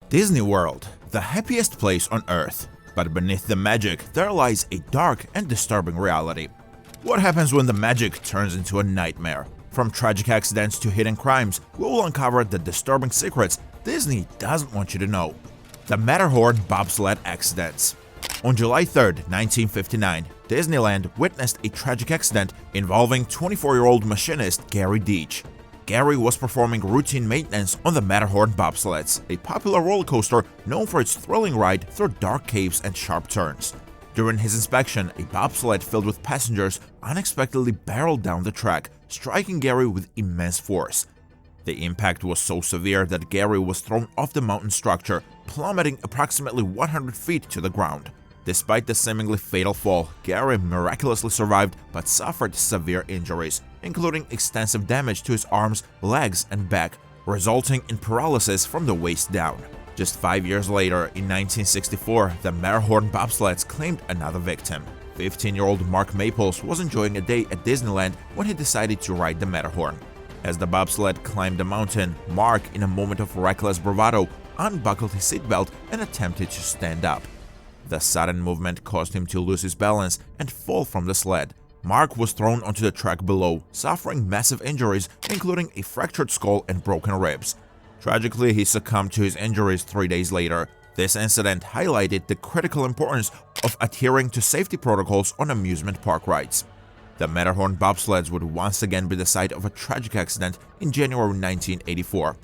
Disney World, the happiest place on Earth. But beneath the magic, there lies a dark and disturbing reality. What happens when the magic turns into a nightmare? From tragic accidents to hidden crimes, we will uncover the disturbing secrets Disney doesn't want you to know. The Matterhorn Bobsled Accidents. On July 3, 1959, Disneyland witnessed a tragic accident involving 24-year-old machinist Gary Deach. Gary was performing routine maintenance on the Matterhorn bobsleds, a popular roller coaster known for its thrilling ride through dark caves and sharp turns. During his inspection, a bobsled filled with passengers unexpectedly barreled down the track, striking Gary with immense force. The impact was so severe that Gary was thrown off the mountain structure, plummeting approximately 100 feet to the ground. Despite the seemingly fatal fall, Gary miraculously survived but suffered severe injuries, including extensive damage to his arms, legs, and back, resulting in paralysis from the waist down. Just 5 years later, in 1964, the Matterhorn bobsleds claimed another victim. 15-year-old Mark Maples was enjoying a day at Disneyland when he decided to ride the Matterhorn. As the bobsled climbed the mountain, Mark, in a moment of reckless bravado, unbuckled his seatbelt and attempted to stand up. The sudden movement caused him to lose his balance and fall from the sled. Mark was thrown onto the track below, suffering massive injuries, including a fractured skull and broken ribs. Tragically, he succumbed to his injuries 3 days later. This incident highlighted the critical importance of adhering to safety protocols on amusement park rides. The Matterhorn bobsleds would once again be the site of a tragic accident in January 1984.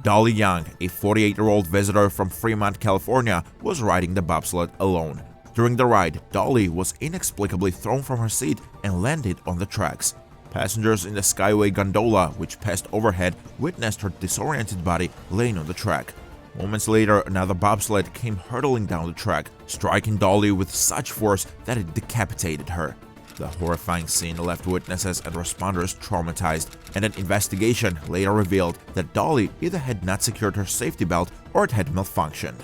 Dolly Young, a 48-year-old visitor from Fremont, California, was riding the bobsled alone. During the ride, Dolly was inexplicably thrown from her seat and landed on the tracks. Passengers in the Skyway gondola, which passed overhead, witnessed her disoriented body laying on the track. Moments later, another bobsled came hurtling down the track, striking Dolly with such force that it decapitated her. The horrifying scene left witnesses and responders traumatized, and an investigation later revealed that Dolly either had not secured her safety belt or it had malfunctioned.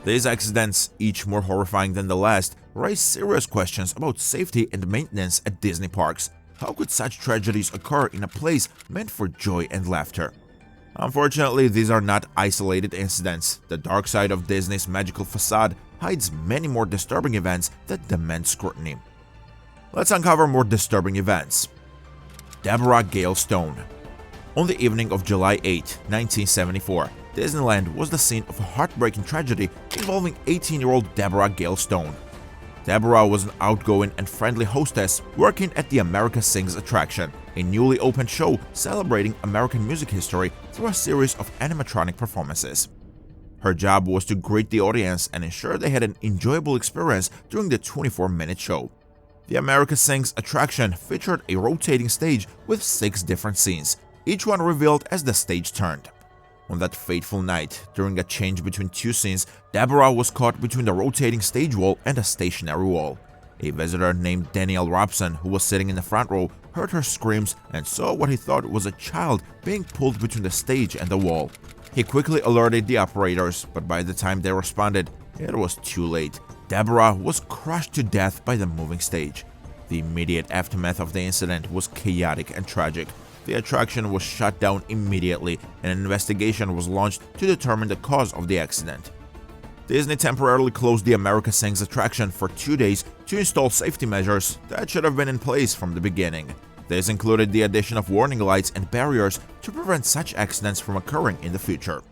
These accidents, each more horrifying than the last, raise serious questions about safety and maintenance at Disney parks. How could such tragedies occur in a place meant for joy and laughter? Unfortunately, these are not isolated incidents. The dark side of Disney's magical facade hides many more disturbing events that demand scrutiny. Let's uncover more disturbing events. Deborah Gail Stone. On the evening of July 8, 1974, Disneyland was the scene of a heartbreaking tragedy involving 18-year-old Deborah Gail Stone. Deborah was an outgoing and friendly hostess working at the America Sings attraction, a newly opened show celebrating American music history through a series of animatronic performances. Her job was to greet the audience and ensure they had an enjoyable experience during the 24-minute show. The America Sings attraction featured a rotating stage with 6 different scenes, each one revealed as the stage turned. On that fateful night, during a change between 2 scenes, Deborah was caught between the rotating stage wall and a stationary wall. A visitor named Daniel Robson, who was sitting in the front row, heard her screams and saw what he thought was a child being pulled between the stage and the wall. He quickly alerted the operators, but by the time they responded, it was too late. Deborah was crushed to death by the moving stage. The immediate aftermath of the incident was chaotic and tragic. The attraction was shut down immediately, and an investigation was launched to determine the cause of the accident. Disney temporarily closed the America Sings attraction for 2 days to install safety measures that should have been in place from the beginning. This included the addition of warning lights and barriers to prevent such accidents from occurring in the future.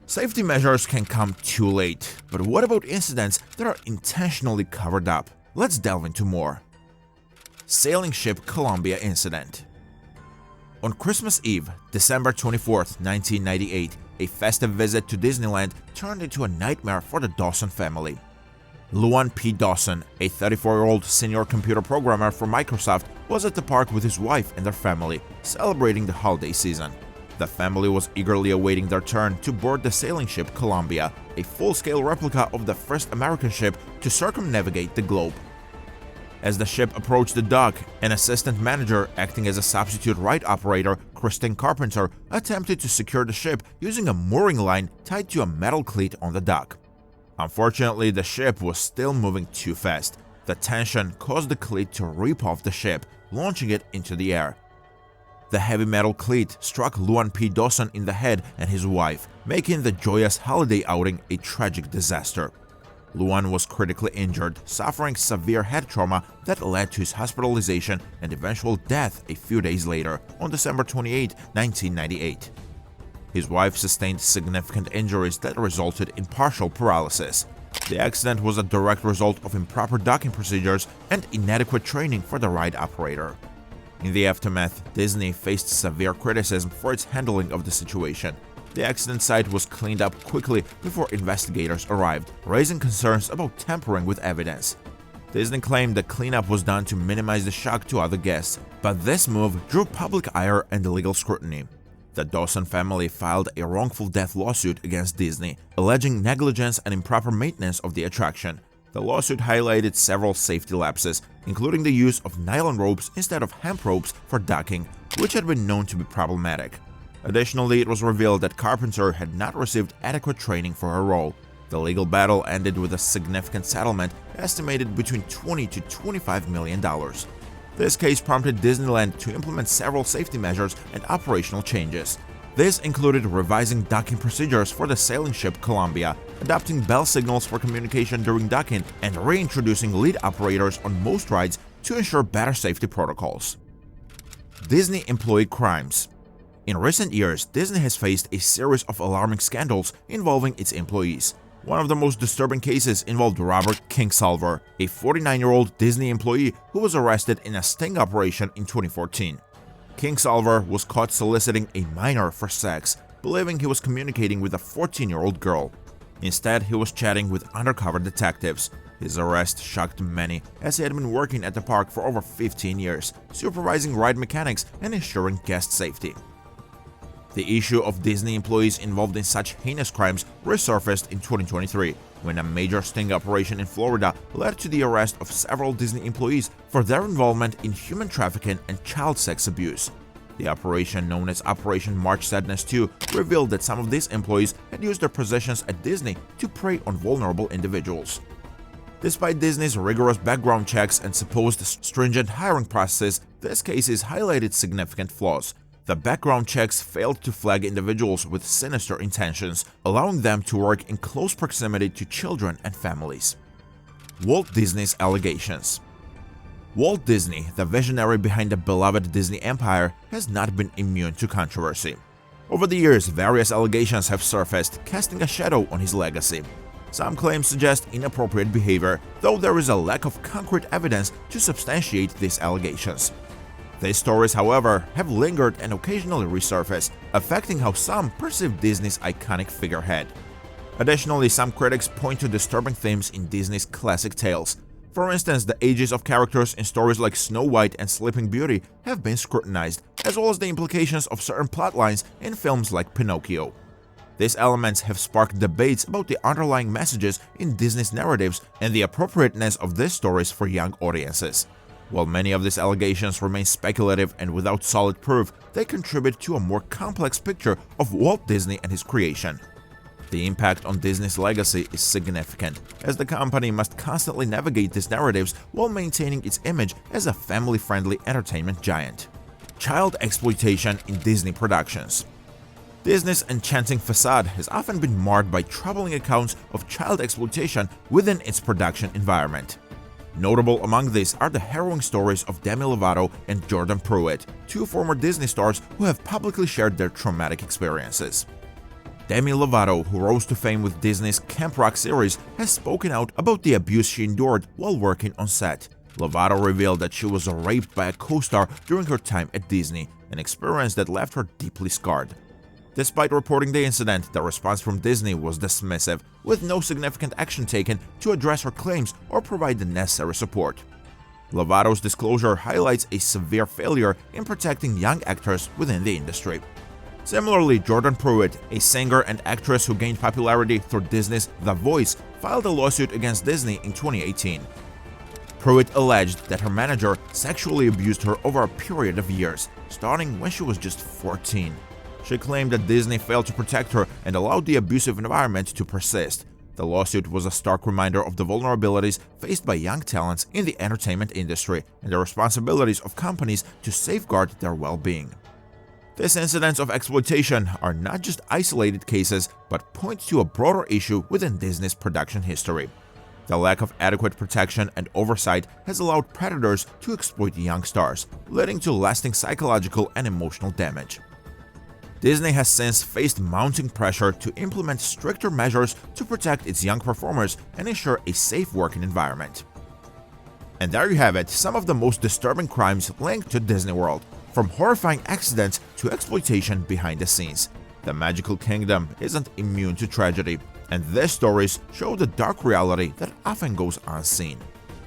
Safety measures can come too late, but what about incidents that are intentionally covered up? Let's delve into more. Sailing ship Columbia incident. On Christmas Eve, December 24, 1998, a festive visit to Disneyland turned into a nightmare for the Dawson family. Luan P. Dawson, a 34-year-old senior computer programmer for Microsoft, was at the park with his wife and their family, celebrating the holiday season. The family was eagerly awaiting their turn to board the sailing ship Columbia, a full-scale replica of the first American ship to circumnavigate the globe. As the ship approached the dock, an assistant manager acting as a substitute ride operator, Christine Carpenter, attempted to secure the ship using a mooring line tied to a metal cleat on the dock. Unfortunately, the ship was still moving too fast. The tension caused the cleat to rip off the ship, launching it into the air. The heavy metal cleat struck Luan P. Dawson in the head and his wife, making the joyous holiday outing a tragic disaster. Luan was critically injured, suffering severe head trauma that led to his hospitalization and eventual death a few days later, on December 28, 1998. His wife sustained significant injuries that resulted in partial paralysis. The accident was a direct result of improper docking procedures and inadequate training for the ride operator. In the aftermath, Disney faced severe criticism for its handling of the situation. The accident site was cleaned up quickly before investigators arrived, raising concerns about tampering with evidence. Disney claimed the cleanup was done to minimize the shock to other guests, but this move drew public ire and legal scrutiny. The Dawson family filed a wrongful death lawsuit against Disney, alleging negligence and improper maintenance of the attraction. The lawsuit highlighted several safety lapses, including the use of nylon ropes instead of hemp ropes for docking, which had been known to be problematic. Additionally, it was revealed that Carpenter had not received adequate training for her role. The legal battle ended with a significant settlement estimated between $20 to $25 million. This case prompted Disneyland to implement several safety measures and operational changes. This included revising docking procedures for the sailing ship Columbia, adopting bell signals for communication during docking, and reintroducing lead operators on most rides to ensure better safety protocols. Disney employee crimes. In recent years, Disney has faced a series of alarming scandals involving its employees. One of the most disturbing cases involved Robert Kingsolver, a 49-year-old Disney employee who was arrested in a sting operation in 2014. Kingsolver was caught soliciting a minor for sex, believing he was communicating with a 14-year-old girl. Instead, he was chatting with undercover detectives. His arrest shocked many, as he had been working at the park for over 15 years, supervising ride mechanics and ensuring guest safety. The issue of Disney employees involved in such heinous crimes resurfaced in 2023, when a major sting operation in Florida led to the arrest of several Disney employees for their involvement in human trafficking and child sex abuse. The operation, known as Operation March Sadness 2, revealed that some of these employees had used their positions at Disney to prey on vulnerable individuals. Despite Disney's rigorous background checks and supposed stringent hiring processes, this case has highlighted significant flaws. The background checks failed to flag individuals with sinister intentions, allowing them to work in close proximity to children and families. Walt Disney's allegations. Walt Disney, the visionary behind the beloved Disney empire, has not been immune to controversy. Over the years, various allegations have surfaced, casting a shadow on his legacy. Some claims suggest inappropriate behavior, though there is a lack of concrete evidence to substantiate these allegations. These stories, however, have lingered and occasionally resurfaced, affecting how some perceive Disney's iconic figurehead. Additionally, some critics point to disturbing themes in Disney's classic tales. For instance, the ages of characters in stories like Snow White and Sleeping Beauty have been scrutinized, as well as the implications of certain plotlines in films like Pinocchio. These elements have sparked debates about the underlying messages in Disney's narratives and the appropriateness of these stories for young audiences. While many of these allegations remain speculative and without solid proof, they contribute to a more complex picture of Walt Disney and his creation. The impact on Disney's legacy is significant, as the company must constantly navigate these narratives while maintaining its image as a family-friendly entertainment giant. Child exploitation in Disney productions. Disney's enchanting facade has often been marred by troubling accounts of child exploitation within its production environment. Notable among these are the harrowing stories of Demi Lovato and Jordan Pruitt, two former Disney stars who have publicly shared their traumatic experiences. Demi Lovato, who rose to fame with Disney's Camp Rock series, has spoken out about the abuse she endured while working on set. Lovato revealed that she was raped by a co-star during her time at Disney, an experience that left her deeply scarred. Despite reporting the incident, the response from Disney was dismissive, with no significant action taken to address her claims or provide the necessary support. Lovato's disclosure highlights a severe failure in protecting young actors within the industry. Similarly, Jordan Pruitt, a singer and actress who gained popularity through Disney's The Voice, filed a lawsuit against Disney in 2018. Pruitt alleged that her manager sexually abused her over a period of years, starting when she was just 14. She claimed that Disney failed to protect her and allowed the abusive environment to persist. The lawsuit was a stark reminder of the vulnerabilities faced by young talents in the entertainment industry and the responsibilities of companies to safeguard their well-being. These incidents of exploitation are not just isolated cases, but point to a broader issue within Disney's production history. The lack of adequate protection and oversight has allowed predators to exploit young stars, leading to lasting psychological and emotional damage. Disney has since faced mounting pressure to implement stricter measures to protect its young performers and ensure a safe working environment. And there you have it, some of the most disturbing crimes linked to Disney World, from horrifying accidents to exploitation behind the scenes. The Magical Kingdom isn't immune to tragedy, and these stories show the dark reality that often goes unseen.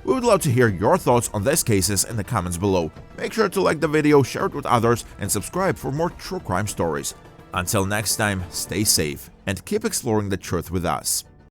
We would love to hear your thoughts on these cases in the comments below. Make sure to like the video, share it with others, and subscribe for more true crime stories. Until next time, stay safe and keep exploring the truth with us.